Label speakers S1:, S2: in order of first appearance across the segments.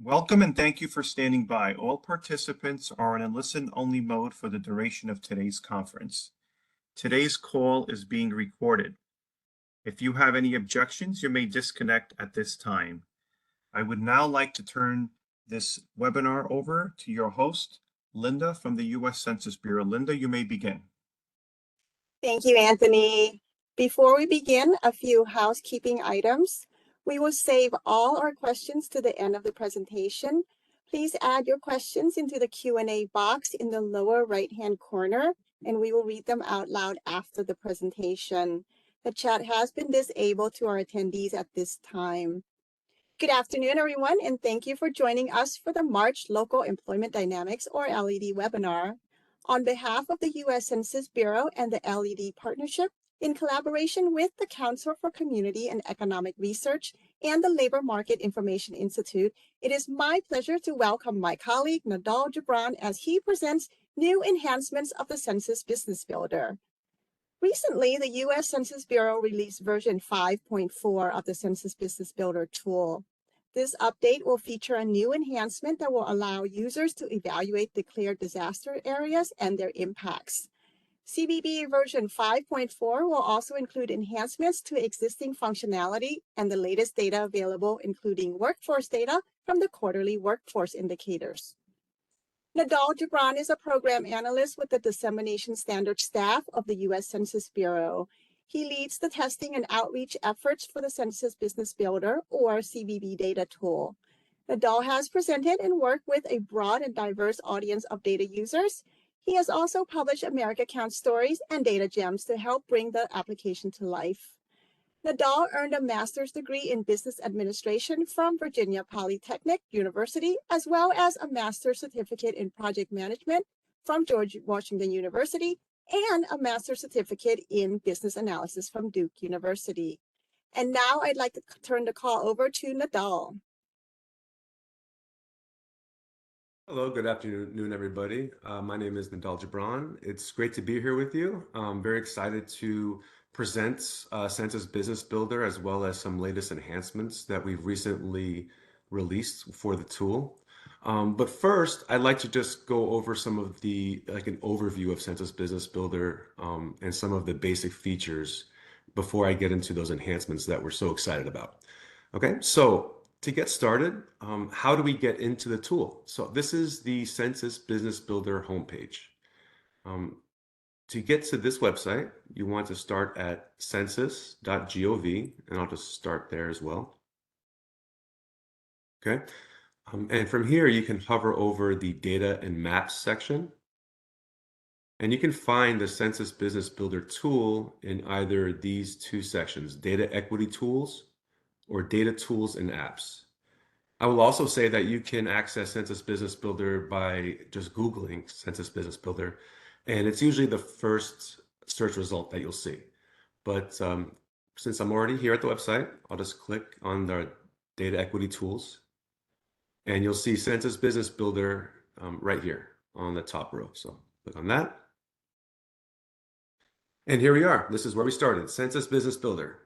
S1: Welcome and thank you for standing by. All participants are in a listen-only mode for the duration of today's conference. Today's call is being recorded. If you have any objections, you may disconnect at this time. I would now like to turn this webinar over to your host, Linda from the U.S. Census Bureau. Linda, you may begin.
S2: Thank you, Anthony. Before we begin, a few housekeeping items. We will save all our questions to the end of the presentation. Please add your questions into the Q&A box in the lower right-hand corner, and we will read them out loud after the presentation. The chat has been disabled to our attendees at this time. Good afternoon, everyone, and thank you for joining us for the March Local Employment Dynamics, or LED, webinar. On behalf of the U.S. Census Bureau and the LED Partnership, in collaboration with the Council for Community and Economic Research and the Labor Market Information Institute, it is my pleasure to welcome my colleague, Nadal Gibran, as he presents new enhancements of the Census Business Builder. Recently, the U.S. Census Bureau released version 5.4 of the Census Business Builder tool. This update will feature a new enhancement that will allow users to evaluate declared disaster areas and their impacts. CBB version 5.4 will also include enhancements to existing functionality and the latest data available, including workforce data from the quarterly workforce indicators. Nadal Gibran is a program analyst with the Dissemination Standards staff of the U.S. Census Bureau. He leads the testing and outreach efforts for the Census Business Builder, or CBB, data tool. Nadal has presented and worked with a broad and diverse audience of data users. He has also published America Counts stories and data gems to help bring the application to life. Nadal earned a master's degree in business administration from Virginia Polytechnic University, as well as a master's certificate in project management from George Washington University and a master's certificate in business analysis from Duke University. And now I'd like to turn the call over to Nadal.
S3: Hello, good afternoon, everybody. My name is Nadal Gibran. It's great to be here with you. I'm very excited to present Census Business Builder, as well as some latest enhancements that we've recently released for the tool. But first, I'd like to just go over some of an overview of Census Business Builder and some of the basic features before I get into those enhancements that we're so excited about. Okay, so to get started, how do we get into the tool? So this is the Census Business Builder homepage. To get to this website, you want to start at census.gov, and I'll just start there as well. Okay, and from here, you can hover over the Data and Maps section, and you can find the Census Business Builder tool in either these two sections, Data Equity Tools or Data Tools and Apps. I will also say that you can access Census Business Builder by just Googling Census Business Builder, and it's usually the first search result that you'll see. But since I'm already here at the website, I'll just click on the Data Equity Tools, and you'll see Census Business Builder right here on the top row. So click on that. And here we are. This is where we started, Census Business Builder.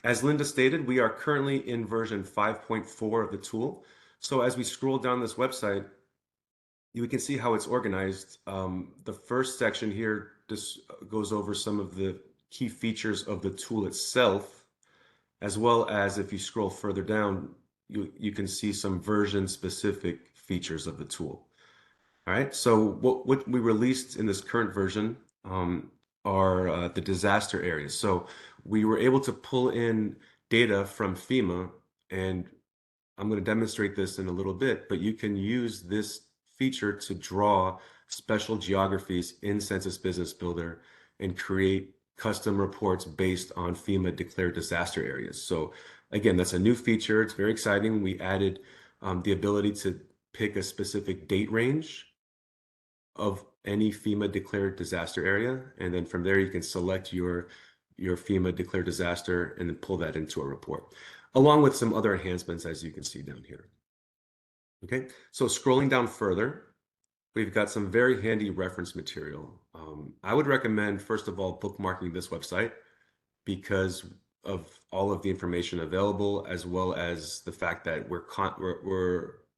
S3: As Linda stated, we are currently in version 5.4 of the tool. So as we scroll down this website, you can see how it's organized. The first section here just goes over some of the key features of the tool itself, as well as if you scroll further down, you can see some version-specific features of the tool. All right, so what we released in this current version are the disaster areas. So we were able to pull in data from FEMA, and I'm going to demonstrate this in a little bit, but you can use this feature to draw special geographies in Census Business Builder and create custom reports based on FEMA declared disaster areas. So again, that's a new feature. It's very exciting. We added the ability to pick a specific date range of any FEMA declared disaster area, and then from there you can select your FEMA declared disaster and then pull that into a report, along with some other enhancements, as you can see down here. Okay, so scrolling down further, we've got some very handy reference material. I would recommend, first of all, bookmarking this website because of all of the information available, as well as the fact that we're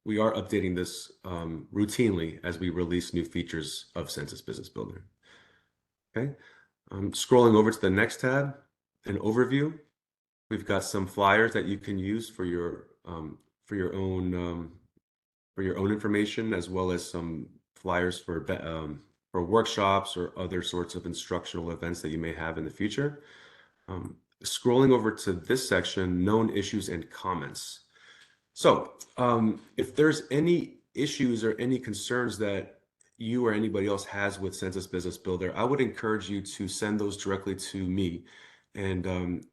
S3: we are updating this routinely as we release new features of Census Business Builder. Okay, scrolling over to the next tab, an overview. We've got some flyers that you can use for your own information, as well as some flyers for workshops or other sorts of instructional events that you may have in the future. Scrolling over to this section, known issues and comments. So if there's any issues or any concerns that you or anybody else has with Census Business Builder, I would encourage you to send those directly to me, and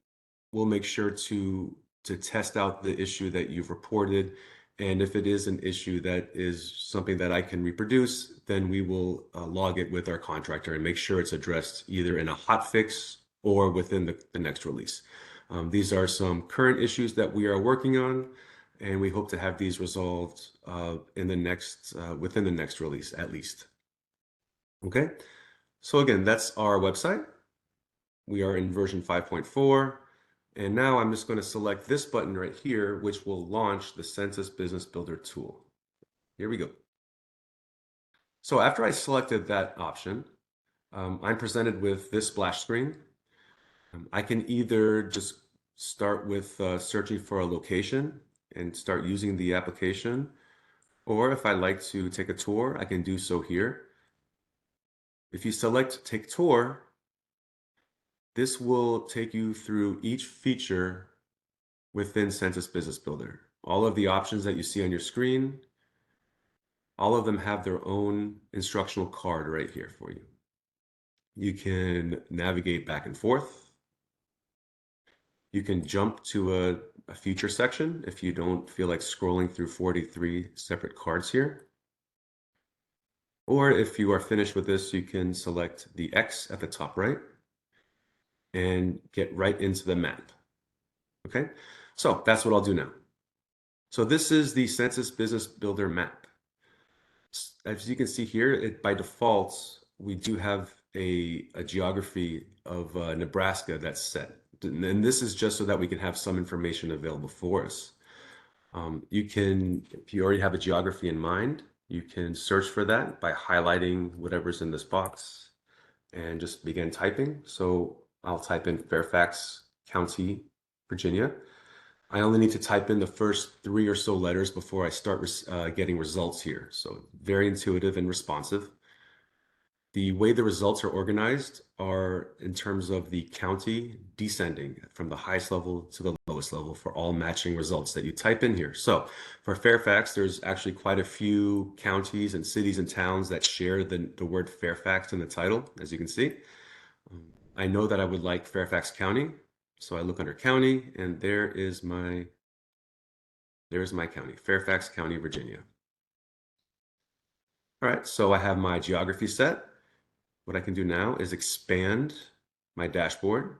S3: we'll make sure to test out the issue that you've reported. And if it is an issue that is something that I can reproduce, then we will log it with our contractor and make sure it's addressed either in a hot fix or within the next release. These are some current issues that we are working on, and we hope to have these resolved within the next release at least. Okay, so again, that's our website. We are in version 5.4. And now I'm just going to select this button right here, which will launch the Census Business Builder tool. Here we go. So after I selected that option, I'm presented with this splash screen. I can either just start with searching for a location and start using the application, or if I'd like to take a tour, I can do so here. If you select Take Tour, this will take you through each feature within Census Business Builder. All of the options that you see on your screen, all of them have their own instructional card right here for you. You can navigate back and forth. You can jump to a feature section if you don't feel like scrolling through 43 separate cards here. Or if you are finished with this, you can select the X at the top right and get right into the map. Okay, so that's what I'll do now. So this is the Census Business Builder map. As you can see here, by default, we do have a geography of Nebraska that's set. And this is just so that we can have some information available for us. You can, if you already have a geography in mind, you can search for that by highlighting whatever's in this box and just begin typing. So I'll type in Fairfax County, Virginia. I only need to type in the first 3 or so letters before I start getting results here. So very intuitive and responsive. The way the results are organized are in terms of the county descending from the highest level to the lowest level for all matching results that you type in here. So for Fairfax, there's actually quite a few counties and cities and towns that share the word Fairfax in the title, as you can see. I know that I would like Fairfax County, so I look under county, and there's my county, Fairfax County, Virginia. All right, so I have my geography set. What I can do now is expand my dashboard,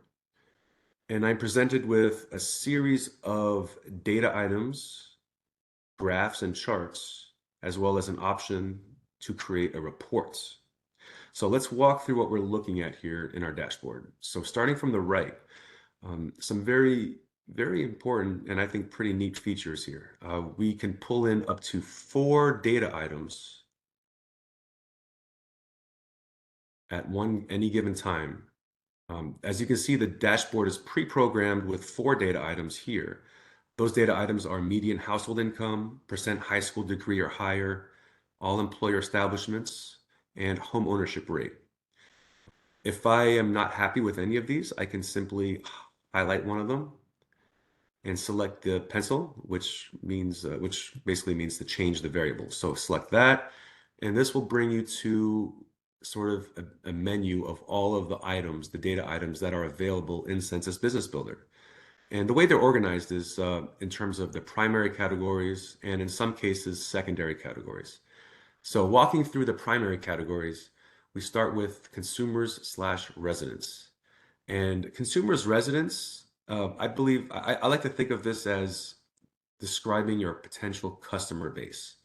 S3: and I'm presented with a series of data items, graphs, and charts, as well as an option to create a report. So let's walk through what we're looking at here in our dashboard. So starting from the right, some very, very important and I think pretty neat features here. We can pull in up to 4 data items at any given time. As you can see, the dashboard is pre-programmed with 4 data items here. Those data items are median household income, % high school degree or higher, all employer establishments, and home ownership rate. If I am not happy with any of these, I can simply highlight one of them and select the pencil, which basically means to change the variable. So select that, and this will bring you to sort of a menu of all of the items, the data items that are available in Census Business Builder. And the way they're organized is in terms of the primary categories and in some cases secondary categories. So walking through the primary categories, we start with consumers/residents. And consumers residents, I believe, I like to think of this as describing your potential customer base.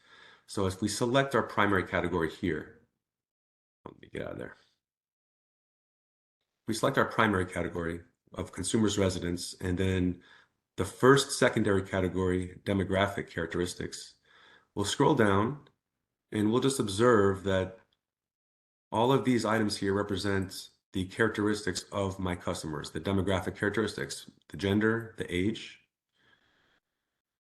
S3: So if we select our primary category here, let me get out of there. We select our primary category of consumers residents, and then the first secondary category, demographic characteristics, We'll scroll down and we'll just observe that all of these items here represent the characteristics of my customers, the demographic characteristics, the gender, the age,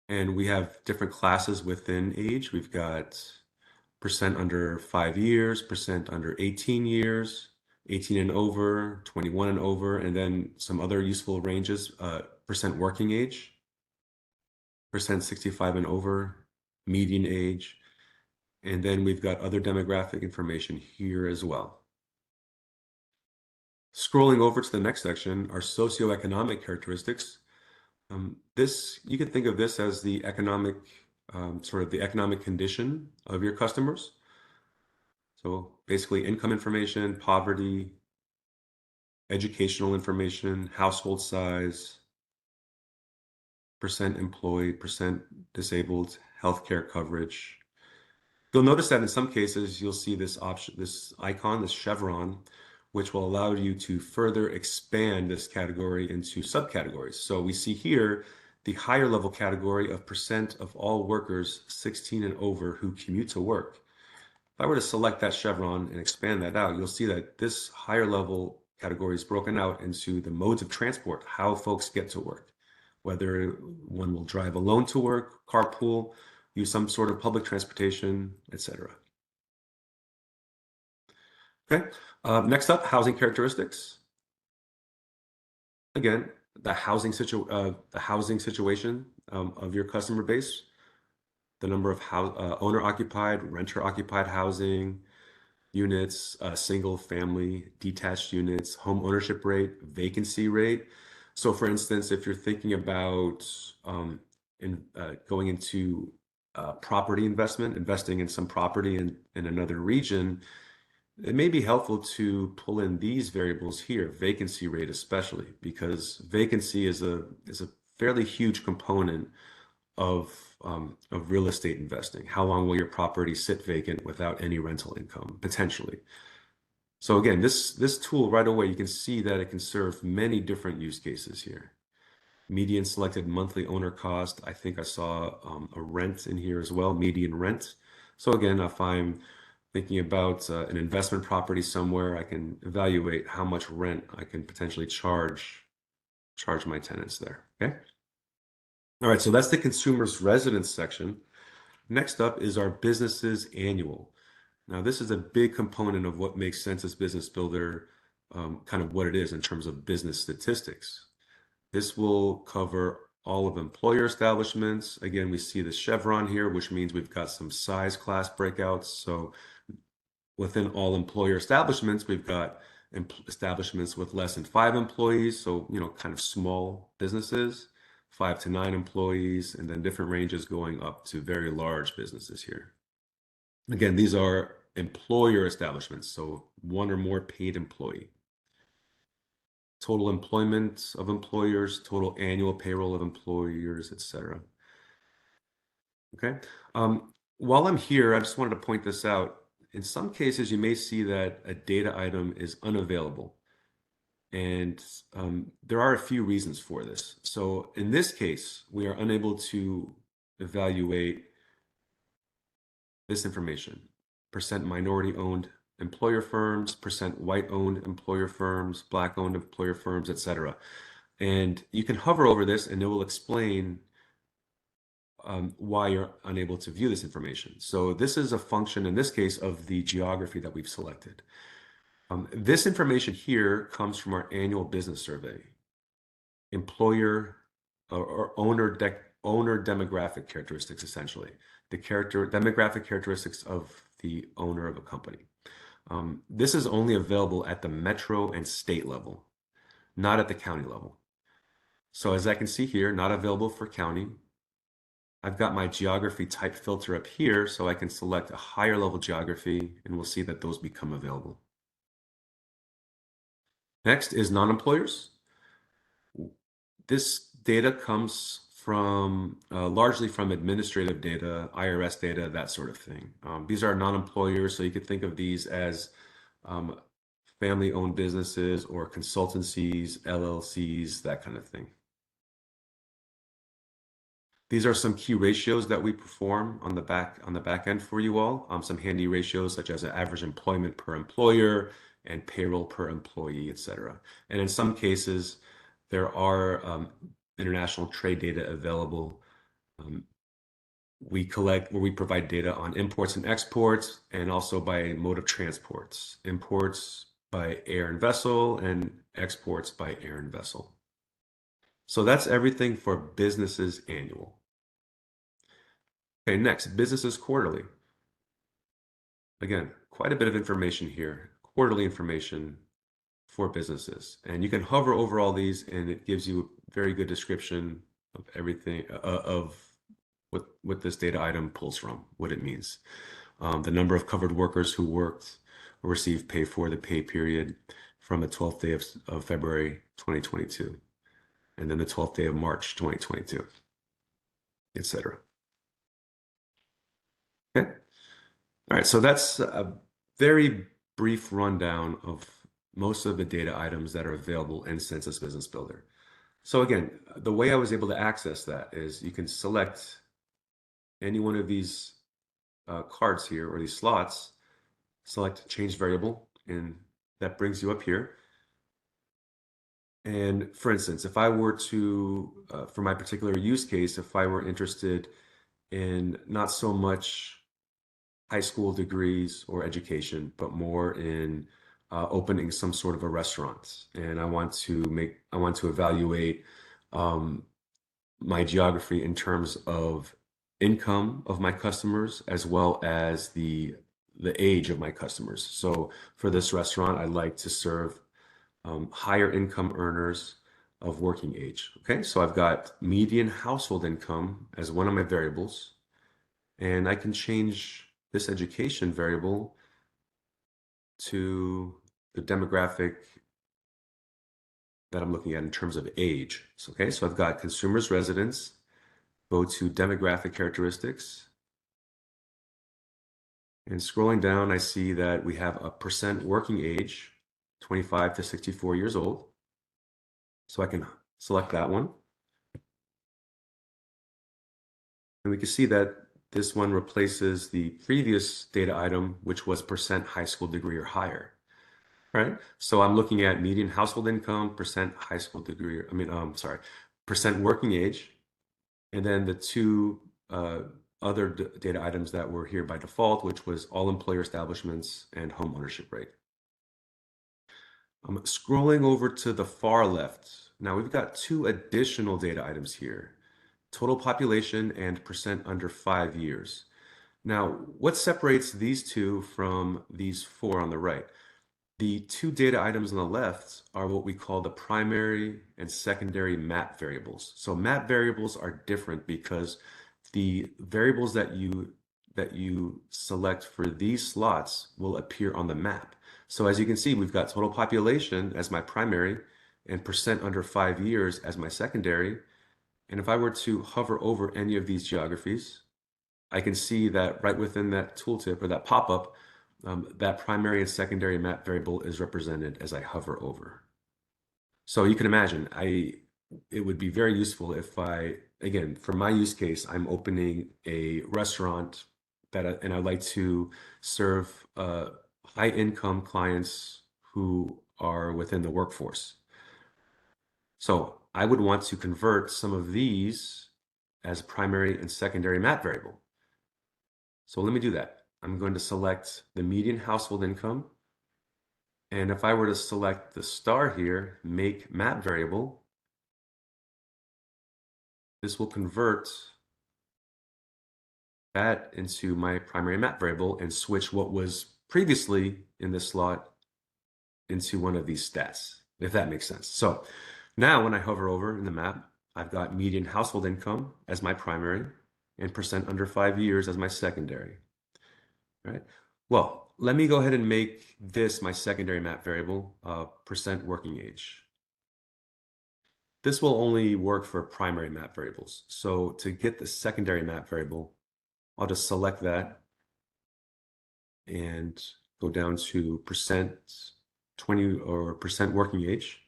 S3: and we have different classes within age. We've got percent under 5 years, percent under 18 years, 18 and over, 21 and over, and then some other useful ranges, percent working age, percent 65 and over, median age, and then we've got other demographic information here as well. Scrolling over to the next section are socioeconomic characteristics. You can think of this as the economic, sort of the economic condition of your customers. So basically income information, poverty, educational information, household size, percent employed, percent disabled, healthcare coverage. You'll notice that in some cases, you'll see this option, this icon, this chevron, which will allow you to further expand this category into subcategories. So we see here the higher level category of percent of all workers 16 and over who commute to work. If I were to select that chevron and expand that out, you'll see that this higher level category is broken out into the modes of transport, how folks get to work, whether one will drive alone to work, carpool, use some sort of public transportation, etc. Okay, next up, housing characteristics. Again, the housing situation of your customer base, the number of owner-occupied, renter-occupied housing units, single family, detached units, home ownership rate, vacancy rate. So for instance, if you're thinking about going into property investment, investing in some property in another region, it may be helpful to pull in these variables here, vacancy rate especially, because vacancy is a fairly huge component of real estate investing. How long will your property sit vacant without any rental income, potentially? So again, this tool right away, you can see that it can serve many different use cases here. Median selected monthly owner cost. I think I saw a rent in here as well, median rent. So again, if I'm thinking about an investment property somewhere, I can evaluate how much rent I can potentially charge my tenants there, okay? All right, so that's the consumer's residence section. Next up is our business's annual. Now, this is a big component of what makes Census Business Builder kind of what it is in terms of business statistics. This will cover all of employer establishments. Again, we see the chevron here, which means we've got some size class breakouts. So within all employer establishments, we've got establishments with less than 5 employees. So, kind of small businesses, 5 to 9 employees, and then different ranges going up to very large businesses here. Again, these are employer establishments, so 1 or more paid employee. Total employment of employers, total annual payroll of employers, etc. Okay. While I'm here, I just wanted to point this out. In some cases, you may see that a data item is unavailable. And there are a few reasons for this. So in this case, we are unable to evaluate this information: percent minority-owned employer firms, percent white-owned employer firms, black-owned employer firms, etc. And you can hover over this and it will explain why you're unable to view this information. So this is a function, in this case, of the geography that we've selected. This information here comes from our annual business survey. Employer or owner demographic characteristics, essentially. The demographic characteristics of the owner of a company. This is only available at the metro and state level, not at the county level. So as I can see here, not available for county. I've got my geography type filter up here, so I can select a higher level geography, and we'll see that those become available. Next is non-employers. This data comes from largely from administrative data, IRS data, that sort of thing. These are non-employers, so you could think of these as family-owned businesses or consultancies, LLCs, that kind of thing. These are some key ratios that we perform on the back end for you all. Some handy ratios such as average employment per employer and payroll per employee, etc. And in some cases, there are international trade data available. We provide data on imports and exports, and also by mode of transports. Imports by air and vessel, and exports by air and vessel. So that's everything for businesses annual. Okay, next, businesses quarterly. Again, quite a bit of information here. Quarterly information for businesses. And you can hover over all these and it gives you a very good description of everything, of what this data item pulls from, what it means. The number of covered workers who worked or received pay for the pay period from the 12th day of February 2022, and then the 12th day of March 2022, etc. Okay. All right, so that's a very brief rundown of most of the data items that are available in Census Business Builder. So again, the way I was able to access that is you can select any one of these cards here, or these slots, select change variable, and that brings you up here. And for instance, if I were to, for my particular use case, if I were interested in not so much high school degrees or education, but more in opening some sort of a restaurant, and I want to evaluate my geography in terms of income of my customers as well as the age of my customers. So for this restaurant, I like to serve higher income earners of working age. Okay, so I've got median household income as one of my variables, and I can change this education variable to the demographic that I'm looking at in terms of age. So, okay, so I've got consumers residence, go to demographic characteristics, and scrolling down, I see that we have a percent working age, 25 to 64 years old. So I can select that one. And we can see that this one replaces the previous data item, which was percent high school degree or higher, right? So I'm looking at median household income, percent high school degree, percent working age, and then the two other data items that were here by default, which was all employer establishments and home ownership rate. I'm scrolling over to the far left. Now we've got two additional data items here: total population and percent under 5 years. Now, what separates these two from these four on the right? The two data items on the left are what we call the primary and secondary map variables. So map variables are different because the variables that you select for these slots will appear on the map. So as you can see, we've got total population as my primary and percent under 5 years as my secondary. And if I were to hover over any of these geographies, I can see that right within that tooltip or that pop-up, that primary and secondary map variable is represented as I hover over. So you can imagine, it would be very useful if again, for my use case, I'm opening a restaurant and I'd like to serve high income clients who are within the workforce. So I would want to convert some of these as primary and secondary map variable. So let me do that. I'm going to select the median household income. And if I were to select the star here, make map variable, this will convert that into my primary map variable and switch what was previously in this slot into one of these stats, if that makes sense. So now when I hover over in the map, I've got median household income as my primary and percent under 5 years as my secondary. All right. Well, let me go ahead and make this my secondary map variable, percent working age. This will only work for primary map variables. So to get the secondary map variable, I'll just select that and go down to percent 20 or percent working age.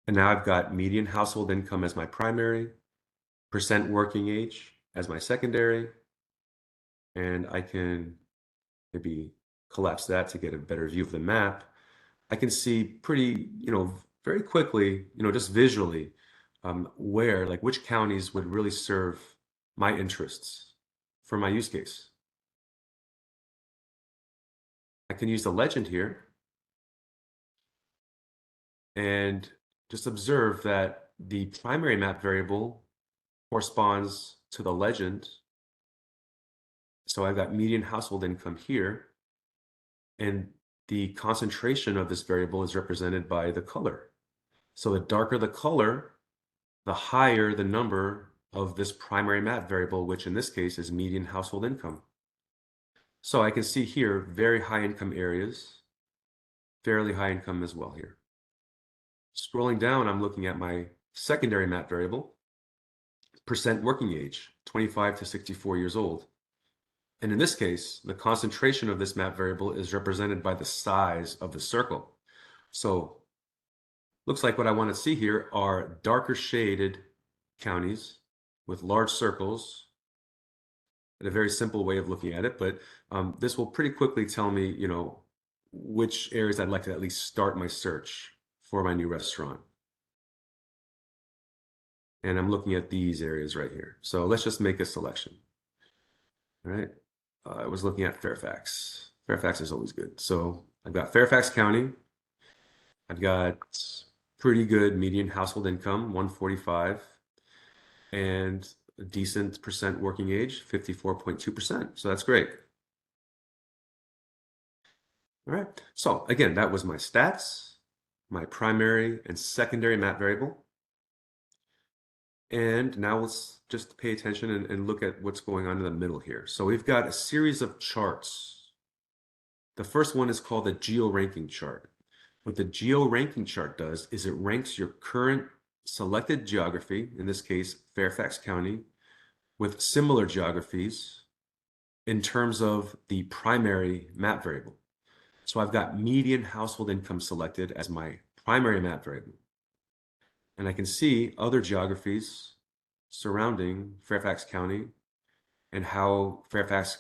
S3: And now I've got median household income as my primary, percent working age as my secondary, and I can maybe collapse that to get a better view of the map. I can see pretty, very quickly, just visually, where, like, which counties would really serve my interests for my use case. I can use the legend here and just observe that the primary map variable corresponds to the legend. So I've got median household income here, and the concentration of this variable is represented by the color. So the darker the color, the higher the number of this primary map variable, which in this case is median household income. So I can see here very high income areas, fairly high income as well here. Scrolling down, I'm looking at my secondary map variable, percent working age, 25 to 64 years old. And in this case, the concentration of this map variable is represented by the size of the circle. So looks like what I want to see here are darker shaded counties with large circles. And a very simple way of looking at it, but this will pretty quickly tell me, which areas I'd like to at least start my search for my new restaurant. And I'm looking at these areas right here. So let's just make a selection. All right. I was looking at Fairfax. Fairfax is always good. So I've got Fairfax County. I've got pretty good median household income, 145, and a decent percent working age, 54.2%. So that's great. All right. So again, that was my stats, my primary and secondary map variable. And now let's just pay attention and look at what's going on in the middle here. So we've got a series of charts. The first one is called the geo-ranking chart. What the geo-ranking chart does is it ranks your current selected geography, in this case, Fairfax County, with similar geographies in terms of the primary map variable. So I've got median household income selected as my primary map variable. And I can see other geographies surrounding Fairfax County and how Fairfax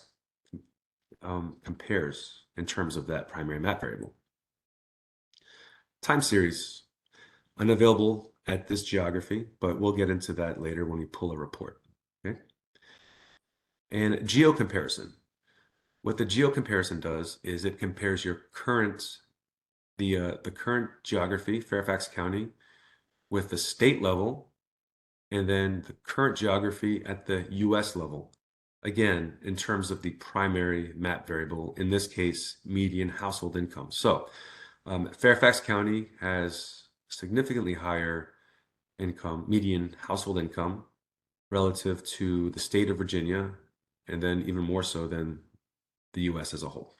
S3: compares in terms of that primary map variable. Time series, unavailable at this geography, but we'll get into that later when we pull a report. Okay. And geo comparison. What the geo comparison does is it compares your current, the current geography, Fairfax County, with the state level, and then the current geography at the US level. Again, in terms of the primary map variable, in this case, median household income. So Fairfax County has significantly higher income, median household income, relative to the state of Virginia, and then even more so than the US as a whole.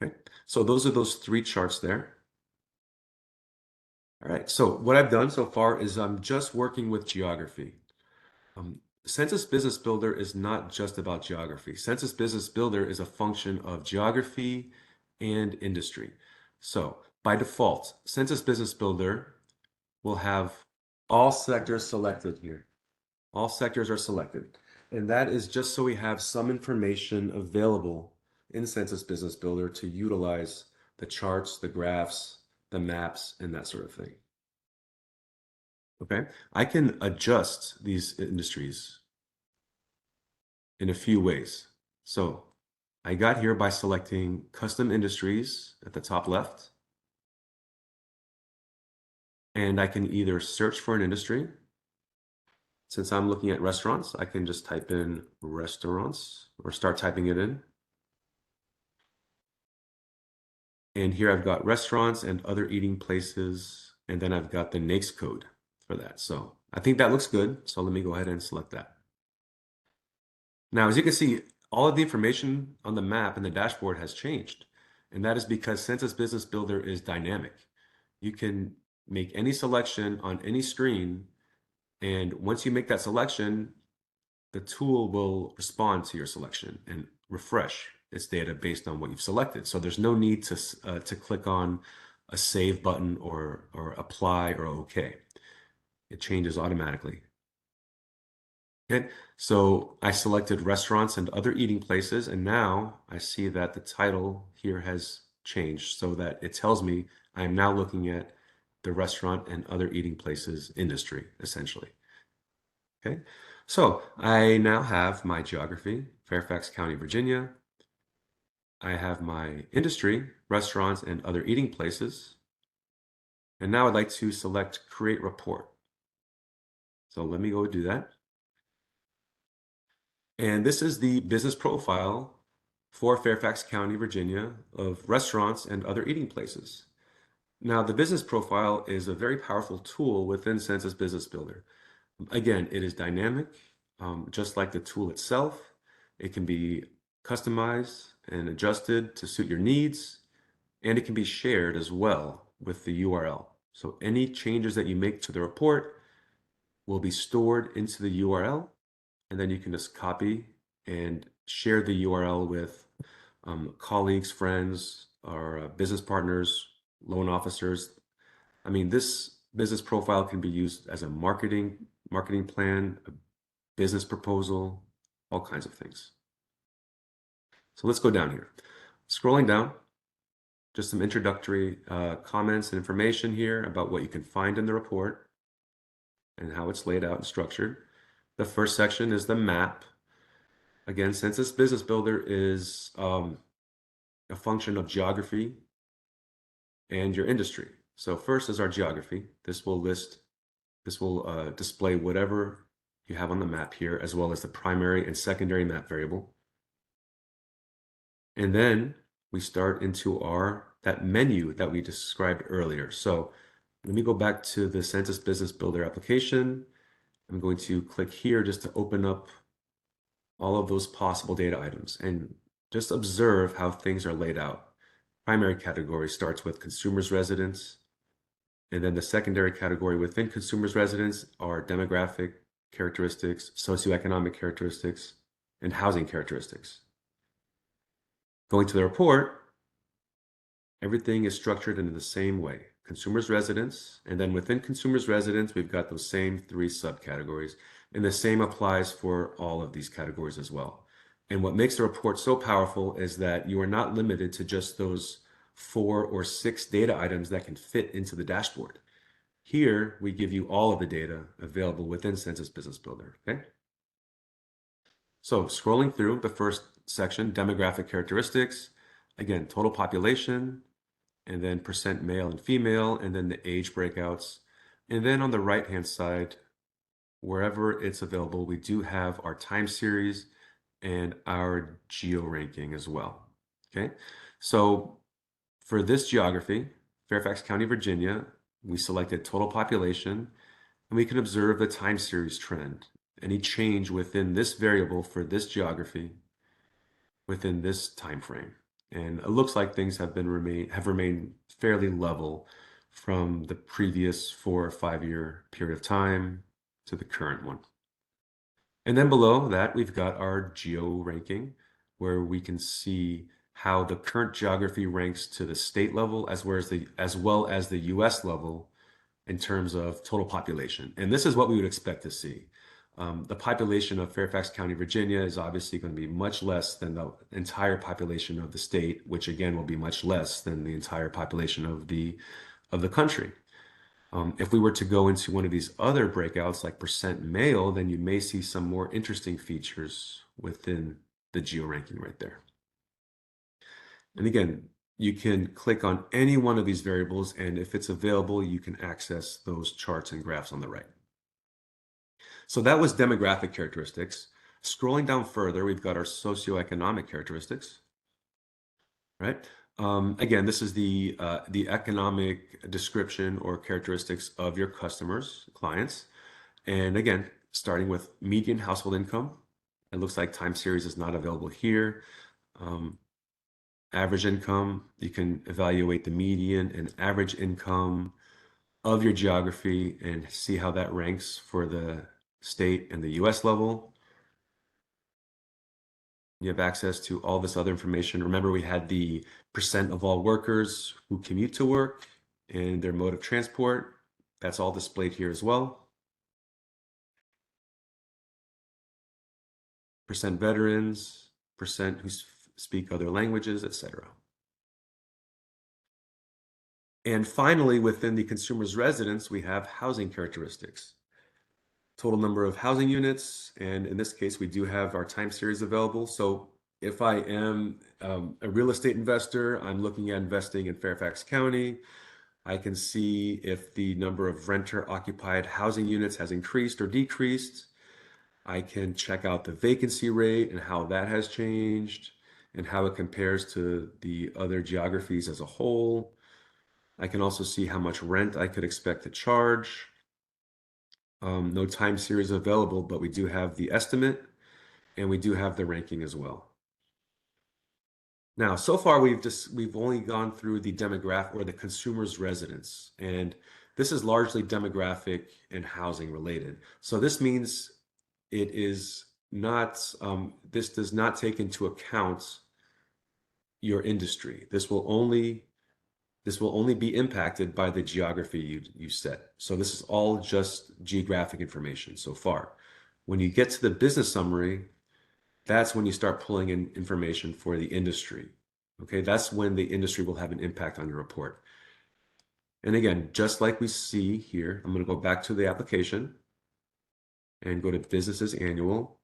S3: Okay, so those are those three charts there. All right, so what I've done so far is I'm just working with geography. Census Business Builder is not just about geography. Census Business Builder is a function of geography and industry. So by default, Census Business Builder will have all sectors selected here. All sectors are selected. And that is just so we have some information available in Census Business Builder to utilize the charts, the graphs, the maps, and that sort of thing. Okay, I can adjust these industries in a few ways. So I got here by selecting custom industries at the top left. And I can either search for an industry. Since I'm looking at restaurants, I can just type in restaurants or start typing it in. And here I've got restaurants and other eating places. And then I've got the NAICS code for that. So I think that looks good. So let me go ahead and select that. Now, as you can see, all of the information on the map and the dashboard has changed. And that is because Census Business Builder is dynamic. You can make any selection on any screen. And once you make that selection, the tool will respond to your selection and refresh its data based on what you've selected. So there's no need to click on a save button or apply or OK. It changes automatically. Okay, so I selected restaurants and other eating places, and now I see that the title here has changed so that it tells me I am now looking at the restaurant and other eating places industry, essentially. Okay, so I now have my geography, Fairfax County, Virginia. I have my industry, restaurants and other eating places. And now I'd like to select Create Report. So let me go do that. And this is the business profile for Fairfax County, Virginia, of restaurants and other eating places. Now, the business profile is a very powerful tool within Census Business Builder. Again, it is dynamic, just like the tool itself. It can be customized and adjusted to suit your needs, and it can be shared as well with the URL. So any changes that you make to the report will be stored into the URL, and then you can just copy and share the URL with colleagues, friends, or business partners, loan officers. I mean, this business profile can be used as a marketing plan, a business proposal, all kinds of things. So let's go down here. Scrolling down, just some introductory comments and information here about what you can find in the report and how it's laid out and structured. The first section is the map. Again, Census Business Builder is a function of geography and your industry. So first is our geography. This will display whatever you have on the map here, as well as the primary and secondary map variable. And then we start into that menu that we described earlier. So let me go back to the Census Business Builder application. I'm going to click here just to open up all of those possible data items and just observe how things are laid out. Primary category starts with consumers' residence, and then the secondary category within consumers' residence are demographic characteristics, socioeconomic characteristics, and housing characteristics. Going to the report, everything is structured in the same way. Consumers' residence, and then within consumers' residence, we've got those same 3 subcategories, and the same applies for all of these categories as well. And what makes the report so powerful is that you are not limited to just those 4 or 6 data items that can fit into the dashboard. Here, we give you all of the data available within Census Business Builder, okay? So scrolling through the first section, demographic characteristics, again, total population, and then percent male and female, and then the age breakouts. And then on the right-hand side, wherever it's available, we do have our time series and our geo ranking as well, okay? So for this geography, Fairfax County, Virginia, we selected total population, and we can observe the time series trend. Any change within this variable for this geography within this time frame. And it looks like things have remained fairly level from the previous 4 or 5 year period of time to the current one. And then below that, we've got our geo ranking, where we can see how the current geography ranks to the state level as well as the US level in terms of total population. And this is what we would expect to see. The population of Fairfax County, Virginia is obviously going to be much less than the entire population of the state, which again will be much less than the entire population of the country. If we were to go into one of these other breakouts like percent male, then you may see some more interesting features within the geo ranking right there. And again, you can click on any one of these variables, and if it's available, you can access those charts and graphs on the right. So that was demographic characteristics. Scrolling down further, we've got our socioeconomic characteristics, right? Again, this is the economic description or characteristics of your customers, clients. And again, starting with median household income, it looks like time series is not available here. Average income, you can evaluate the median and average income of your geography and see how that ranks for the state and the US level. You have access to all this other information. Remember, we had the percent of all workers who commute to work and their mode of transport. That's all displayed here as well. Percent veterans, percent who speak other languages, etc. And finally, within the consumer's residence, we have housing characteristics. Total number of housing units, and in this case, we do have our time series available. So if I am a real estate investor, I'm looking at investing in Fairfax County. I can see if the number of renter occupied housing units has increased or decreased. I can check out the vacancy rate and how that has changed and how it compares to the other geographies as a whole. I can also see how much rent I could expect to charge. No time series available, but we do have the estimate and we do have the ranking as well. Now, so far we've only gone through the demographic or the consumer's residence, and this is largely demographic and housing related. So this means it is not, this does not take into account your industry. This will only be impacted by the geography you set. So this is all just geographic information so far. When you get to the business summary, that's when you start pulling in information for the industry. Okay, that's when the industry will have an impact on your report. And again, just like we see here, I'm going to go back to the application and go to businesses annual.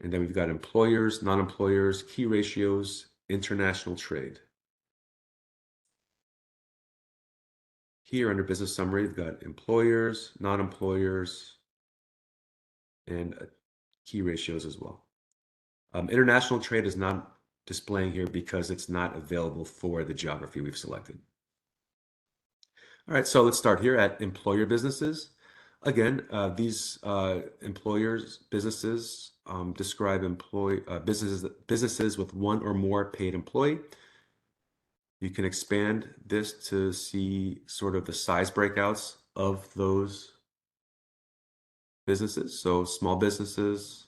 S3: And then we've got employers, non-employers, key ratios, international trade. Here under business summary, we've got employers, non-employers, and key ratios as well. International trade is not displaying here because it's not available for the geography we've selected. All right, so let's start here at employer businesses. Again, these employers, businesses describe businesses with one or more paid employee. You can expand this to see sort of the size breakouts of those businesses. So small businesses,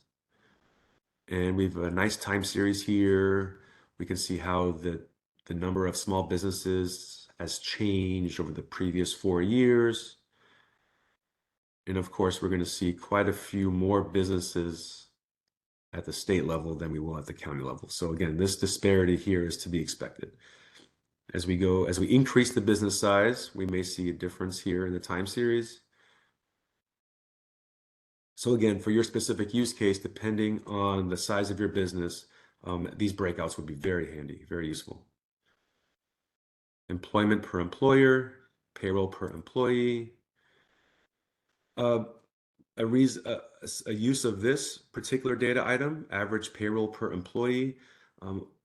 S3: and we have a nice time series here. We can see how the number of small businesses has changed over the previous 4 years. And of course, we're going to see quite a few more businesses at the state level than we will at the county level. So again, this disparity here is to be expected. As we increase the business size, we may see a difference here in the time series. So again, for your specific use case, depending on the size of your business, these breakouts would be very handy, very useful. Employment per employer, payroll per employee. A use of this particular data item, average payroll per employee,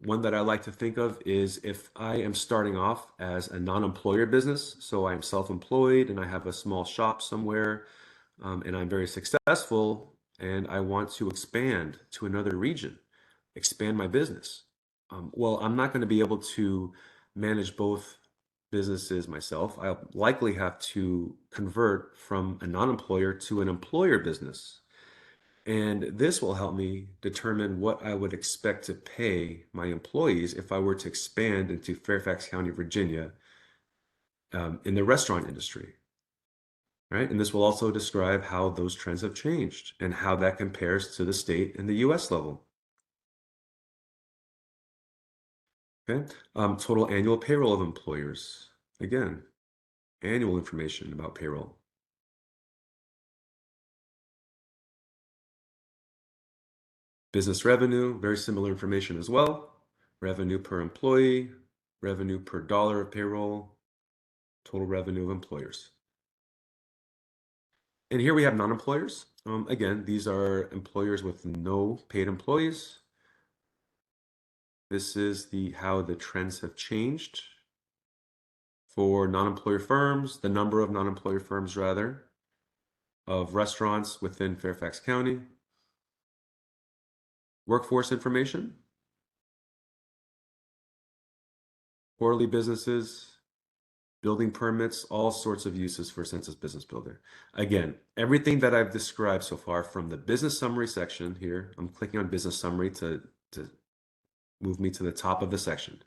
S3: one that I like to think of is if I am starting off as a non-employer business, so I am self-employed and I have a small shop somewhere, and I'm very successful and I want to expand to another region, expand my business. Well, I'm not going to be able to manage both businesses myself. I'll likely have to convert from a non-employer to an employer business. And this will help me determine what I would expect to pay my employees if I were to expand into Fairfax County, Virginia, in the restaurant industry. Right? And this will also describe how those trends have changed and how that compares to the state and the US level. Okay, total annual payroll of employers. Again, annual information about payroll. Business revenue, very similar information as well. Revenue per employee, revenue per dollar of payroll, total revenue of employers. And here we have non-employers. Again, these are employers with no paid employees. This is how the trends have changed for non-employer firms, the number of non-employer firms rather, of restaurants within Fairfax County. Workforce information, quarterly businesses, building permits, all sorts of uses for Census Business Builder. Again, everything that I've described so far from the business summary section here, I'm clicking on business summary to move me to the top of the section.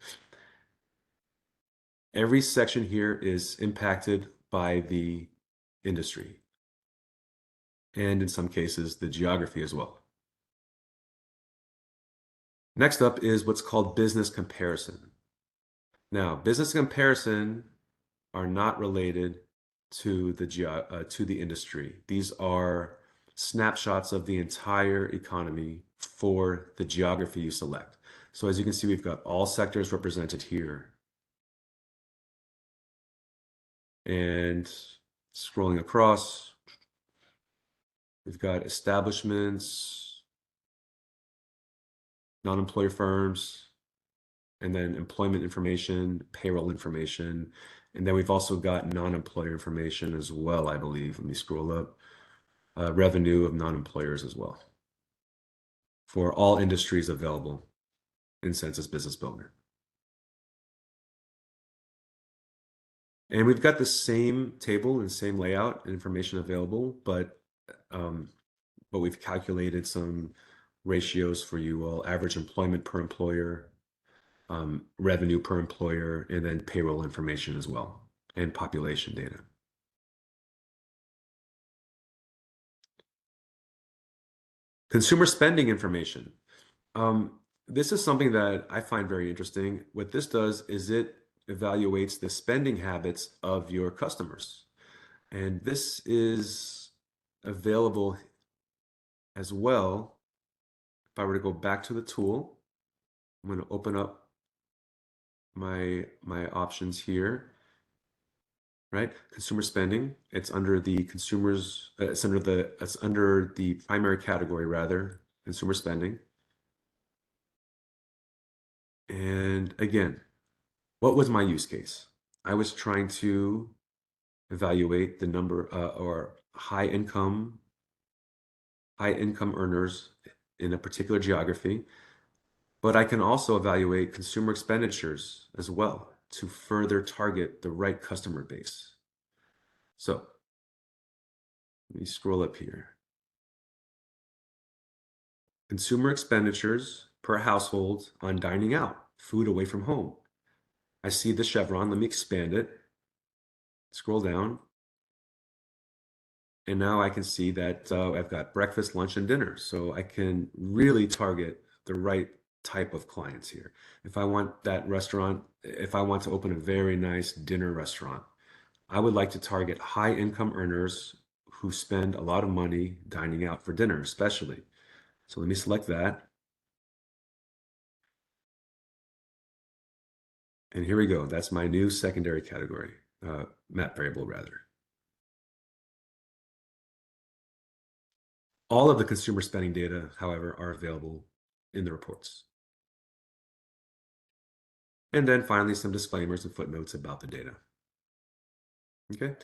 S3: Every section here is impacted by the industry, and in some cases, the geography as well. Next up is what's called business comparison. Now, business comparison are not related to the industry. These are snapshots of the entire economy for the geography you select. So as you can see, we've got all sectors represented here. And scrolling across, we've got establishments, non-employer firms, and then employment information, payroll information, and then we've also got non-employer information as well, I believe. Let me scroll up. Revenue of non-employers as well for all industries available in Census Business Builder. And we've got the same table and same layout and information available, but we've calculated some ratios for you all: average employment per employer, revenue per employer, and then payroll information as well, and population data. Consumer spending information. This is something that I find very interesting. What this does is it evaluates the spending habits of your customers. And this is available as well. If I were to go back to the tool, I'm going to open up my options here, right? Consumer spending. It's under the consumers. It's under the primary category rather, consumer spending. And again, what was my use case? I was trying to evaluate the number or high income earners in a particular geography, but I can also evaluate consumer expenditures as well to further target the right customer base. So let me scroll up here. Consumer expenditures per household on dining out, food away from home. I see the chevron. Let me expand it. Scroll down. And now I can see that I've got breakfast, lunch, and dinner. So I can really target the right type of clients here. If I want that restaurant, if I want to open a very nice dinner restaurant, I would like to target high income earners who spend a lot of money dining out for dinner, especially. So let me select that. And here we go. That's my new secondary category, map variable rather. All of the consumer spending data, however, are available in the reports. And then finally, some disclaimers and footnotes about the data. Okay.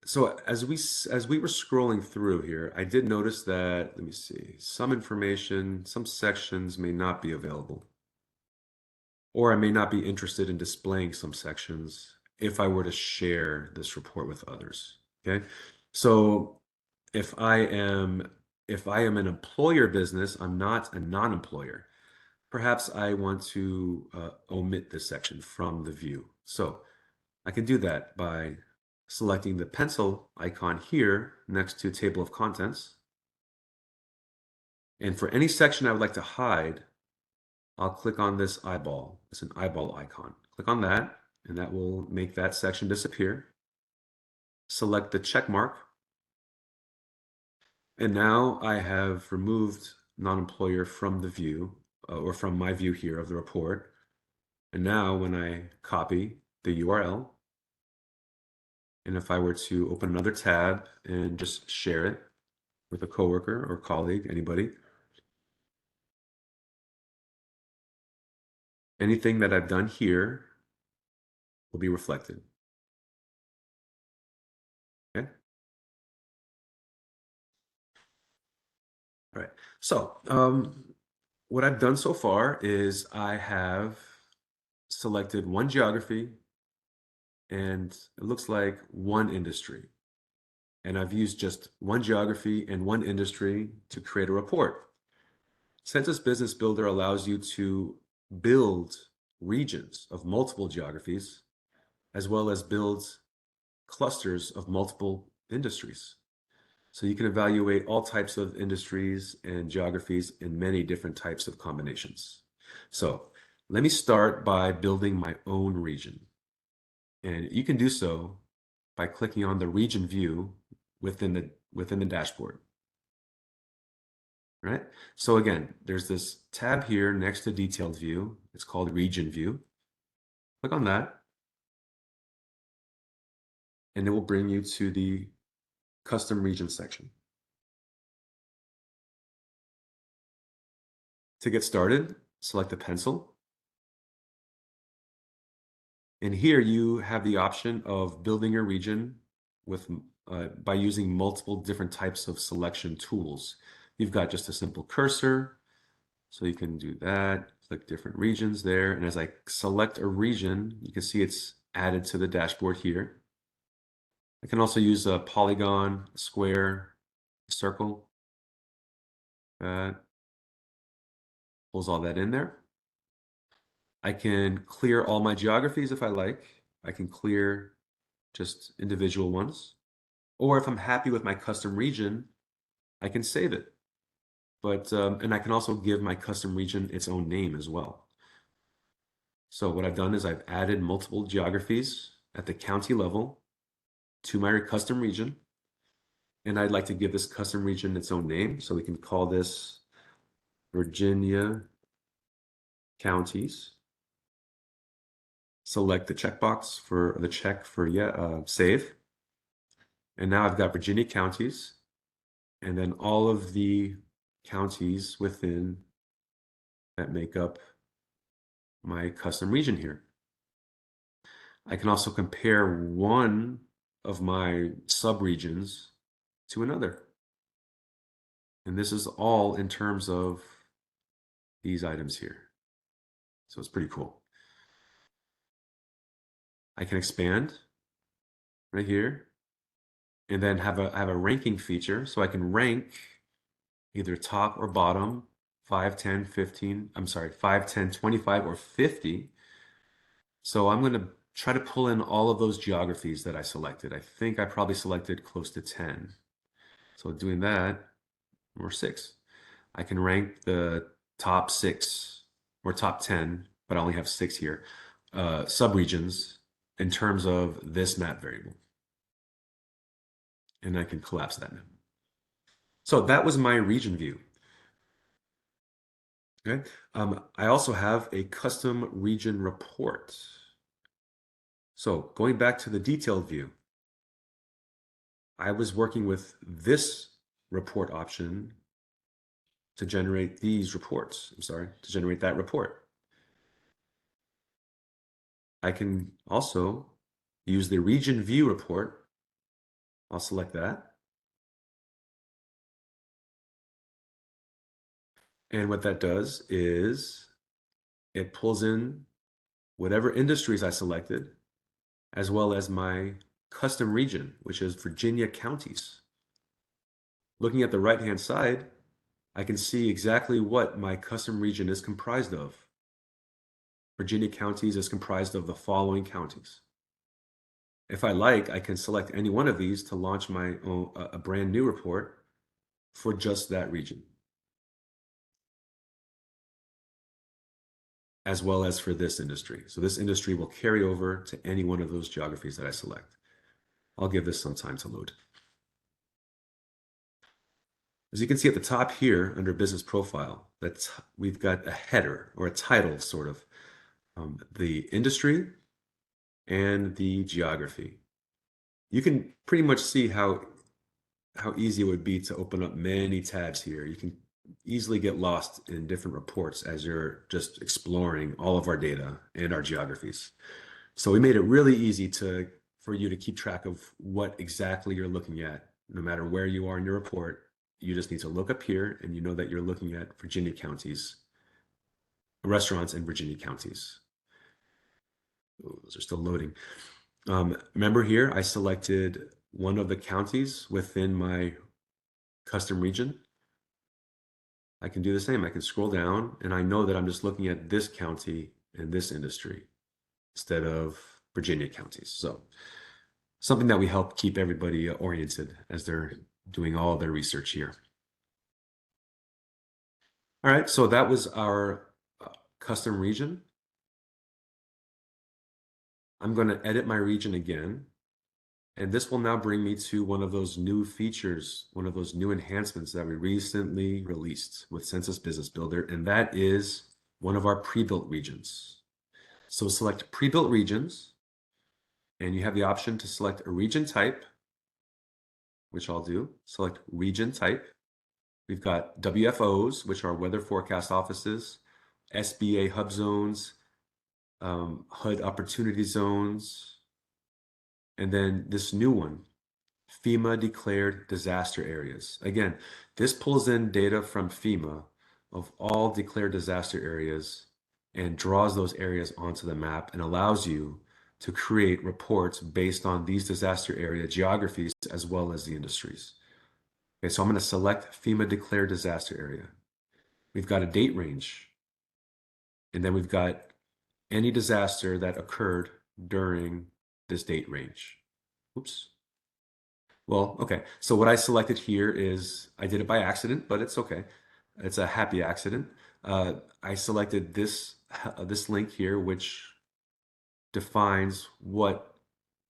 S3: So as we were scrolling through here, I did notice that, let me see, some information, some sections may not be available. Or I may not be interested in displaying some sections if I were to share this report with others. Okay. So if I am an employer business, I'm not a non-employer. Perhaps I want to omit this section from the view. So I can do that by selecting the pencil icon here next to table of contents. And for any section I would like to hide, I'll click on this eyeball. It's an eyeball icon. Click on that, and that will make that section disappear. Select the check mark. And now I have removed non-employer from the view, or from my view here of the report. And now when I copy the URL, and if I were to open another tab and just share it with a coworker or colleague, anybody, anything that I've done here will be reflected. Okay. All right. So what I've done so far is I have selected one geography and it looks like one industry. And I've used just one geography and one industry to create a report. Census Business Builder allows you to build regions of multiple geographies, as well as builds clusters of multiple industries. So you can evaluate all types of industries and geographies in many different types of combinations. So let me start by building my own region. And you can do so by clicking on the region view within the dashboard. Right? So again, there's this tab here next to detailed view. It's called region view. Click on that. And it will bring you to the custom region section. To get started, select the pencil. And here you have the option of building your region with by using multiple different types of selection tools. You've got just a simple cursor, so you can do that, click different regions there. And as I select a region, you can see it's added to the dashboard here. I can also use a polygon, a square, a circle. That pulls all that in there. I can clear all my geographies if I like. I can clear just individual ones. Or if I'm happy with my custom region, I can save it. And I can also give my custom region its own name as well. So what I've done is I've added multiple geographies at the county level to my custom region. And I'd like to give this custom region its own name. So we can call this Virginia Counties. Select the checkbox for the check for save. And now I've got Virginia counties, and then all of the counties within that make up my custom region here. I can also compare one of my subregions to another. And this is all in terms of these items here. So it's pretty cool. I can expand right here and then have a ranking feature. So I can rank either top or bottom, 5, 10, 15, I'm sorry, 5, 10, 25, or 50. So I'm going to try to pull in all of those geographies that I selected. I think I probably selected close to 10. So doing that, or 6. I can rank the top 6 or top 10, but I only have 6 here, subregions in terms of this map variable. And I can collapse that now. So that was my region view. Okay. I also have a custom region report. So going back to the detailed view, I was working with this report option to generate these reports. To generate that report. I can also use the region view report. I'll select that. And what that does is it pulls in whatever industries I selected, as well as my custom region, which is Virginia counties. Looking at the right-hand side, I can see exactly what my custom region is comprised of. Virginia counties is comprised of the following counties. If I like, I can select any one of these to launch my own, a brand new report for just that region, as well as for this industry. So this industry will carry over to any one of those geographies that I select. I'll give this some time to load. As you can see at the top here under business profile, we've got a header or a title sort of, the industry and the geography. You can pretty much see how easy it would be to open up many tabs here. You can easily get lost in different reports as you're just exploring all of our data and our geographies. So we made it really easy for you to keep track of what exactly you're looking at. No matter where you are in your report, you just need to look up here and you know that you're looking at Virginia counties, restaurants in Virginia counties. Oh, those are still loading. Remember here, I selected one of the counties within my custom region. I can do the same. I can scroll down and I know that I'm just looking at this county in this industry instead of Virginia counties. So something that we help keep everybody oriented as they're doing all their research here. All right, so that was our custom region. I'm going to edit my region again. And this will now bring me to one of those new features, one of those new enhancements that we recently released with Census Business Builder, and that is one of our pre-built regions. So select pre-built regions, and you have the option to select a region type, which I'll do. Select region type. We've got WFOs, which are weather forecast offices, SBA hub zones, HUD opportunity zones, and then this new one, FEMA declared disaster areas. Again, this pulls in data from FEMA of all declared disaster areas and draws those areas onto the map and allows you to create reports based on these disaster area geographies as well as the industries. Okay, so I'm going to select FEMA declared disaster area. We've got a date range, and then we've got any disaster that occurred during this date range. Oops. Well, okay. So what I selected here is, I did it by accident, but it's okay. It's a happy accident. I selected this link here, which defines what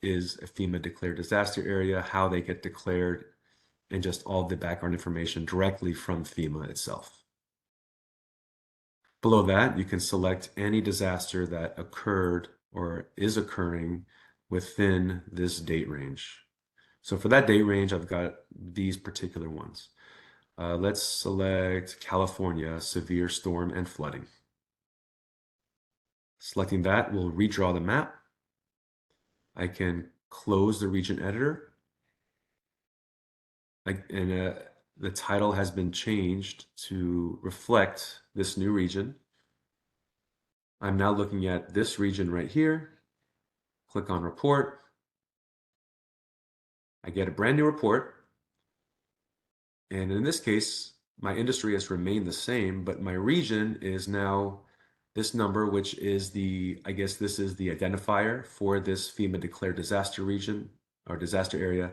S3: is a FEMA declared disaster area, how they get declared, and just all the background information directly from FEMA itself. Below that, you can select any disaster that occurred or is occurring within this date range. So for that date range, I've got these particular ones. Let's select California, severe storm and flooding. Selecting that will redraw the map. I can close the region editor. The title has been changed to reflect this new region. I'm now looking at this region right here. Click on report. I get a brand new report. And in this case, my industry has remained the same, but my region is now this number, which is I guess this is the identifier for this FEMA declared disaster region or disaster area,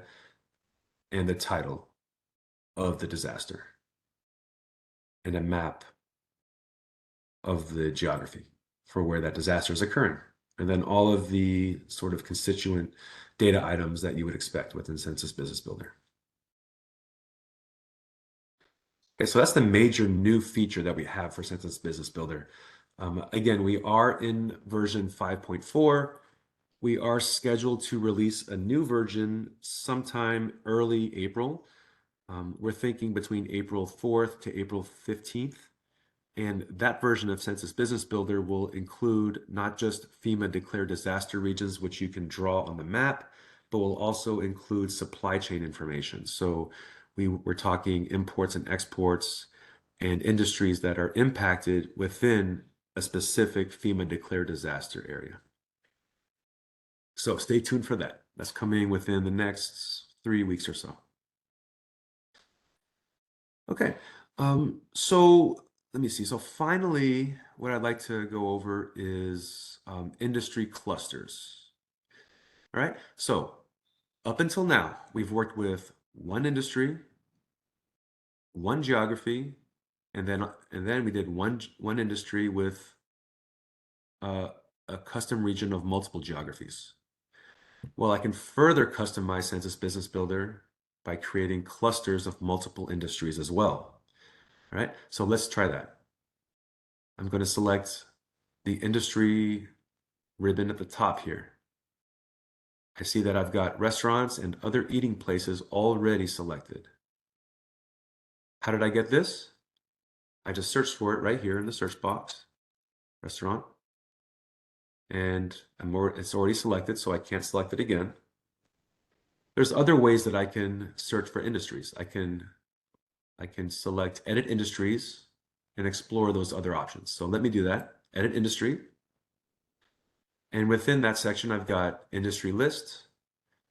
S3: and the title of the disaster, and a map of the geography for where that disaster is occurring. And then all of the sort of constituent data items that you would expect within Census Business Builder. Okay, so that's the major new feature that we have for Census Business Builder. Again, we are in version 5.4. We are scheduled to release a new version sometime early April. We're thinking between April 4th to April 15th. And that version of Census Business Builder will include not just FEMA declared disaster regions, which you can draw on the map, but will also include supply chain information. So we're talking imports and exports and industries that are impacted within a specific FEMA declared disaster area. So stay tuned for that. That's coming within the next 3 weeks or so. Okay, so let me see. So finally, what I'd like to go over is industry clusters. All right, so up until now, we've worked with one industry, one geography, and then we did one industry with a custom region of multiple geographies. Well, I can further customize Census Business Builder by creating clusters of multiple industries as well. All right, so let's try that. I'm going to select the industry ribbon at the top here. I see that I've got restaurants and other eating places already selected. How did I get this? I just searched for it right here in the search box, restaurant, and it's already selected, so I can't select it again. There's other ways that I can search for industries. I can select edit industries and explore those other options. So let me do that. Edit industry. And within that section, I've got industry list,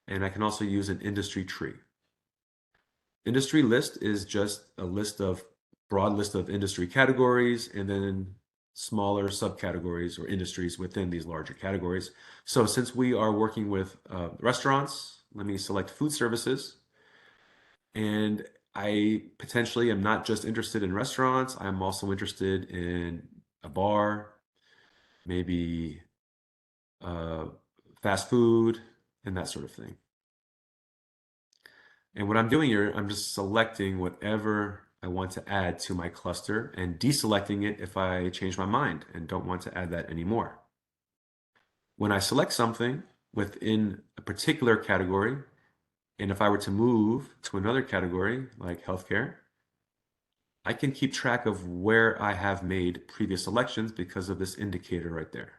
S3: and I can also use an industry tree. Industry list is just a broad list of industry categories, and then smaller subcategories or industries within these larger categories. So since we are working with restaurants, let me select food services. And I potentially am not just interested in restaurants, I'm also interested in a bar, maybe fast food, and that sort of thing. And what I'm doing here, I'm just selecting whatever I want to add to my cluster and deselecting it if I change my mind and don't want to add that anymore. When I select something within a particular category, and if I were to move to another category like healthcare, I can keep track of where I have made previous selections because of this indicator right there.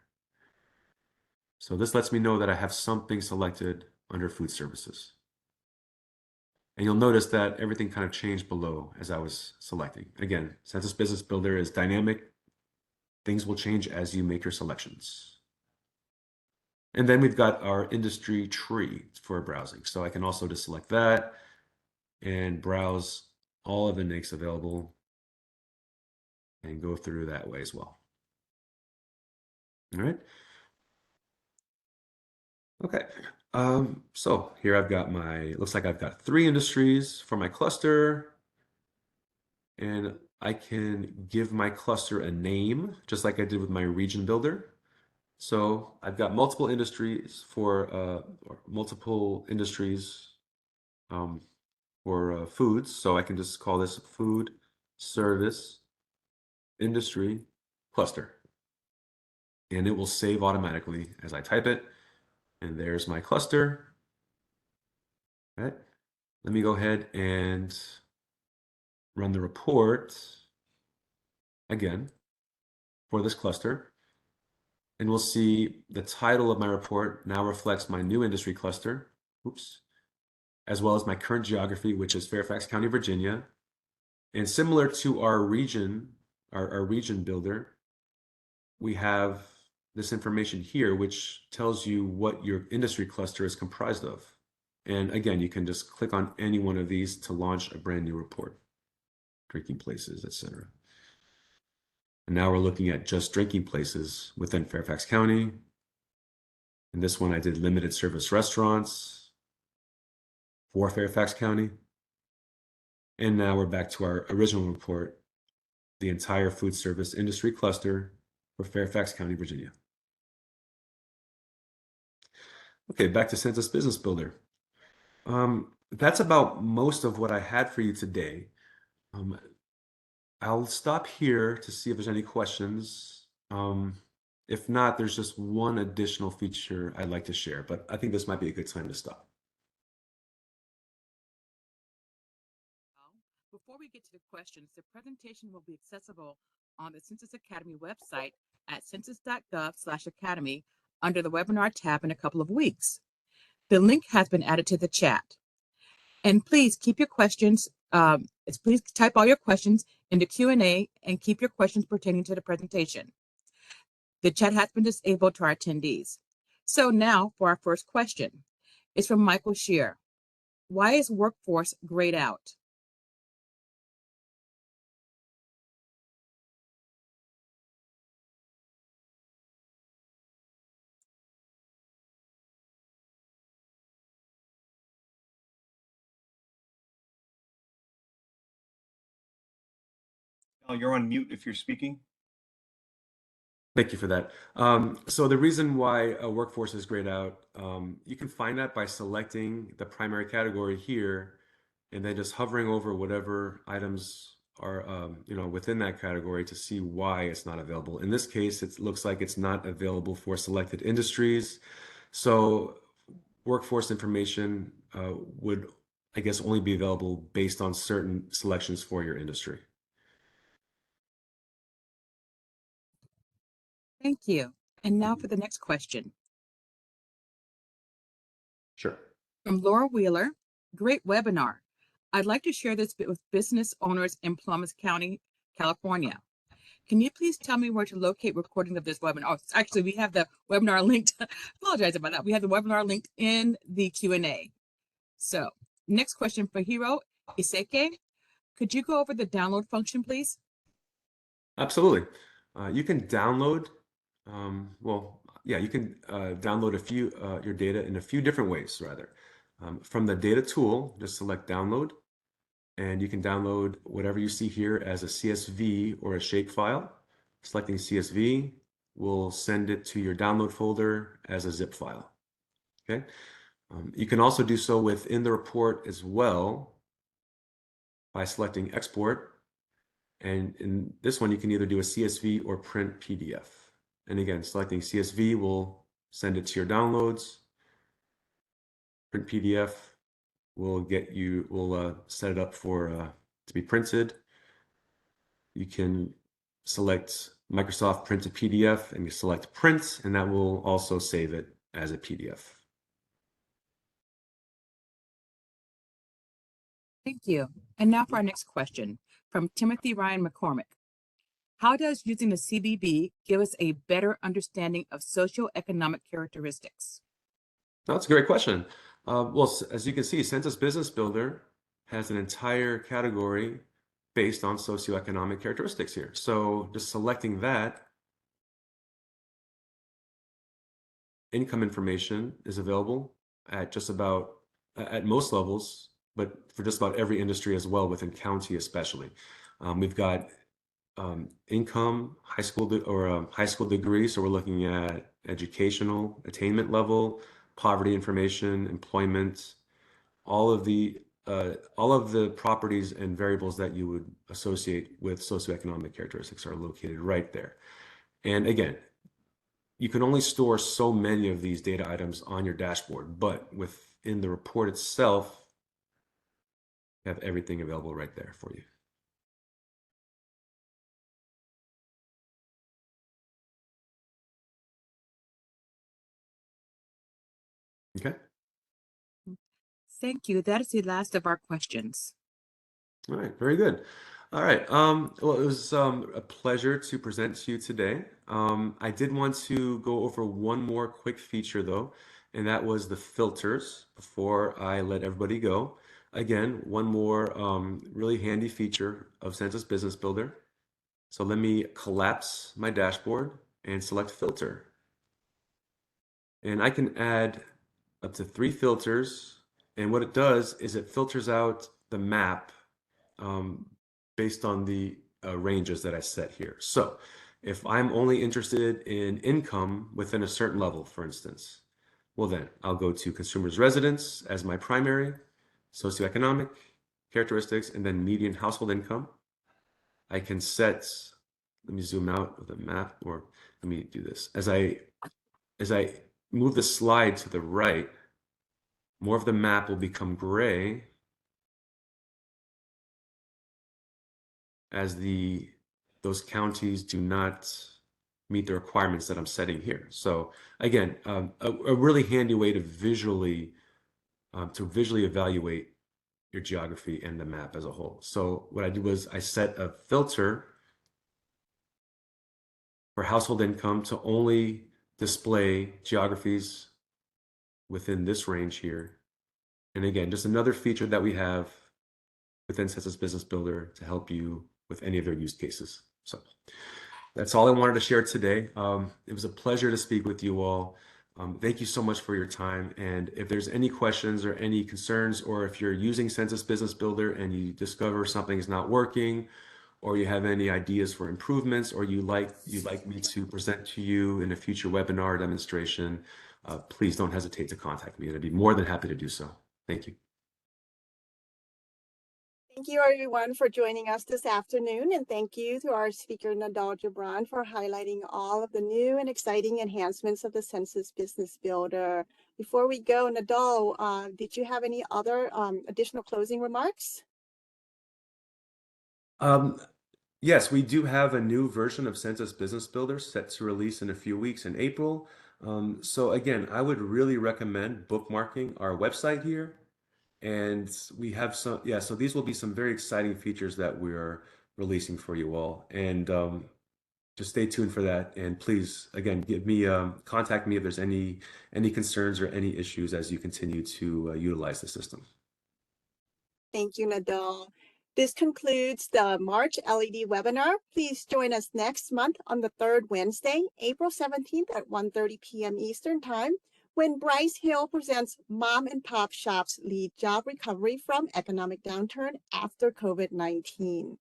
S3: So this lets me know that I have something selected under food services. And you'll notice that everything kind of changed below as I was selecting. Again, Census Business Builder is dynamic. Things will change as you make your selections. And then we've got our industry tree for browsing. So I can also just select that and browse all of the NAICS available and go through that way as well. All right. Okay. So here I've got looks like I've got 3 industries for my cluster, and I can give my cluster a name just like I did with my region builder. So I've got multiple industries for foods. So I can just call this food service industry cluster, and it will save automatically as I type it. And there's my cluster. All right. Let me go ahead and run the report again for this cluster. And we'll see the title of my report now reflects my new industry cluster, as well as my current geography, which is Fairfax County, Virginia. And similar to our region, our region builder, we have this information here, which tells you what your industry cluster is comprised of. And again, you can just click on any one of these to launch a brand new report. Drinking places, etc. And now we're looking at just drinking places within Fairfax County. In this one, I did limited service restaurants for Fairfax County. And now we're back to our original report, the entire food service industry cluster for Fairfax County, Virginia. Okay, back to Census Business Builder. That's about most of what I had for you today. I'll stop here to see if there's any questions. If not, there's just one additional feature I'd like to share, but I think this might be a good time to stop.
S4: Before we get to the questions, the presentation will be accessible on the Census Academy website at census.gov/academy under the webinar tab in a couple of weeks. The link has been added to the chat. And please keep your questions, please type all your questions into Q&A and keep your questions pertaining to the presentation. The chat has been disabled to our attendees. So now for our first question. It's from Michael Shear. Why is Workforce grayed out?
S1: You're on mute if you're speaking.
S3: Thank you for that. So the reason why a workforce is grayed out, you can find that by selecting the primary category here and then just hovering over whatever items are within that category to see why it's not available. In this case, it looks like it's not available for selected industries. So workforce information would, I guess, only be available based on certain selections for your industry.
S4: Thank you. And now for the next question.
S3: Sure.
S4: From Laura Wheeler, great webinar. I'd like to share this with business owners in Plumas County, California. Can you please tell me where to locate recording of this webinar? Oh, actually, we have the webinar linked. Apologize about that. We have the webinar linked in the Q&A. So next question for Hiro Iseke. Could you go over the download function, please?
S3: Absolutely. You can download, you can download your data in a few different ways, rather. From the data tool, just select download, and you can download whatever you see here as a CSV or a shapefile. Selecting CSV will send it to your download folder as a zip file. Okay. You can also do so within the report as well by selecting export. And in this one, you can either do a CSV or print PDF. And again, selecting CSV will send it to your downloads. Print PDF will set it up for to be printed. You can select Microsoft Print to PDF and you select print, and that will also save it as a PDF.
S4: Thank you. And now for our next question from Timothy Ryan McCormick. How does using the CBB give us a better understanding of socioeconomic characteristics?
S3: That's a great question. As you can see, Census Business Builder has an entire category based on socioeconomic characteristics here. So just selecting that, income information is available at at most levels, but for just about every industry as well, within county especially. We've got income, high school degree. So we're looking at educational attainment level, poverty information, employment, all of the properties and variables that you would associate with socioeconomic characteristics are located right there. And again, you can only store so many of these data items on your dashboard, but within the report itself, you have everything available right there for you. Okay.
S4: Thank you. That is the last of our questions.
S3: All right, very good. All right. Well, it was a pleasure to present to you today. I did want to go over one more quick feature though, and that was the filters before I let everybody go. Again, one more really handy feature of Census Business Builder. So let me collapse my dashboard and select filter. And I can add up to 3 filters. And what it does is it filters out the map based on the ranges that I set here. So if I'm only interested in income within a certain level, for instance, well then I'll go to consumers residence as my primary, socioeconomic characteristics, and then median household income. I can set, let me zoom out with the map, or let me do this. As I move the slide to the right, more of the map will become gray as those counties do not meet the requirements that I'm setting here. So again, a really handy way to visually evaluate your geography and the map as a whole. So what I did was I set a filter for household income to only display geographies within this range here. And again, just another feature that we have within Census Business Builder to help you with any of your use cases. So that's all I wanted to share today. It was a pleasure to speak with you all. Thank you so much for your time. And if there's any questions or any concerns, or if you're using Census Business Builder and you discover something is not working, or you have any ideas for improvements, or you'd like me to present to you in a future webinar or demonstration, please don't hesitate to contact me. I'd be more than happy to do so. Thank you.
S2: Thank you everyone for joining us this afternoon, and thank you to our speaker Nadal Gibran for highlighting all of the new and exciting enhancements of the Census Business Builder. Before we go, Nadal, did you have any other additional closing remarks?
S3: Yes, we do have a new version of Census Business Builder set to release in a few weeks in April. So again, I would really recommend bookmarking our website here. And we have so these will be some very exciting features that we're releasing for you all. And just stay tuned for that. And please, again, contact me if there's any concerns or any issues as you continue to utilize the system.
S2: Thank you, Nadal. This concludes the March LED webinar. Please join us next month on the third Wednesday, April 17th at 1:30 p.m. Eastern Time, when Bryce Hill presents Mom and Pop Shops Lead Job Recovery from Economic Downturn After COVID-19.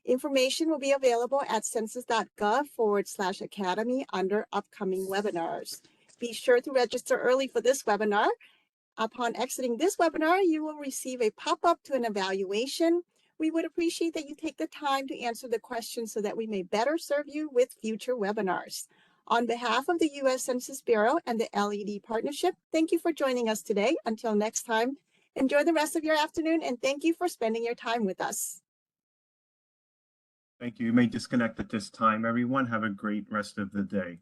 S2: Information will be available at census.gov/academy under upcoming webinars. Be sure to register early for this webinar. Upon exiting this webinar, you will receive a pop-up to an evaluation. We would appreciate that you take the time to answer the questions so that we may better serve you with future webinars. On behalf of the U.S. Census Bureau and the LED Partnership, thank you for joining us today. Until next time, enjoy the rest of your afternoon, and thank you for spending your time with us.
S1: Thank you. You may disconnect at this time, everyone. Have a great rest of the day.